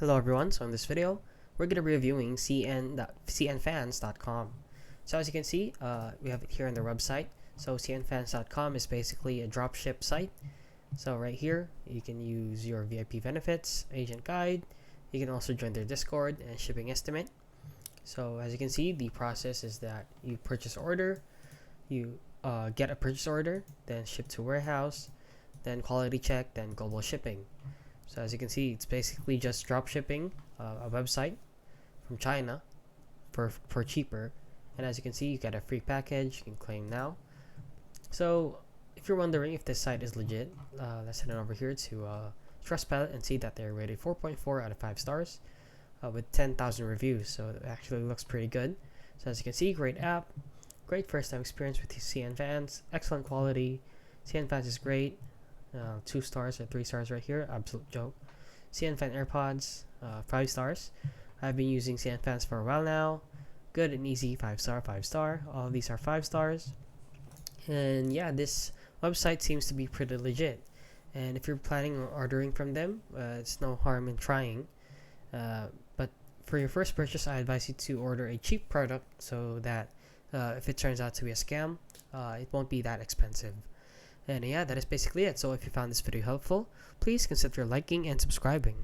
Hello everyone, so in this video, we're going to be reviewing CNFans.com. So as you can see, we have it here on their website. So CNFans.com is basically a dropship site. So right here, you can use your VIP benefits, agent guide. You can also join their Discord and shipping estimate. So as you can see, the process is that you purchase order, you get a purchase order, then ship to warehouse, then quality check, then global shipping. So as you can see, it's basically just drop shipping a website from China for cheaper. And as you can see, you get a free package. You can claim now. So if you're wondering if this site is legit, let's head on over here to Trustpilot and see that they're rated 4.4 out of 5 stars with 10,000 reviews. So it actually looks pretty good. So as you can see, great app, great first time experience with CNFans, excellent quality. CNFans is great. 2 stars or 3 stars right here, absolute joke. CNFan AirPods, 5 stars. I've been using CNFans for a while now. Good and easy, 5 star, 5 star. All of these are 5 stars. And yeah, this website seems to be pretty legit. And if you're planning on ordering from them, it's no harm in trying. But for your first purchase, I advise you to order a cheap product so that if it turns out to be a scam, it won't be that expensive. And yeah, that is basically it. So if you found this video helpful, please consider liking and subscribing.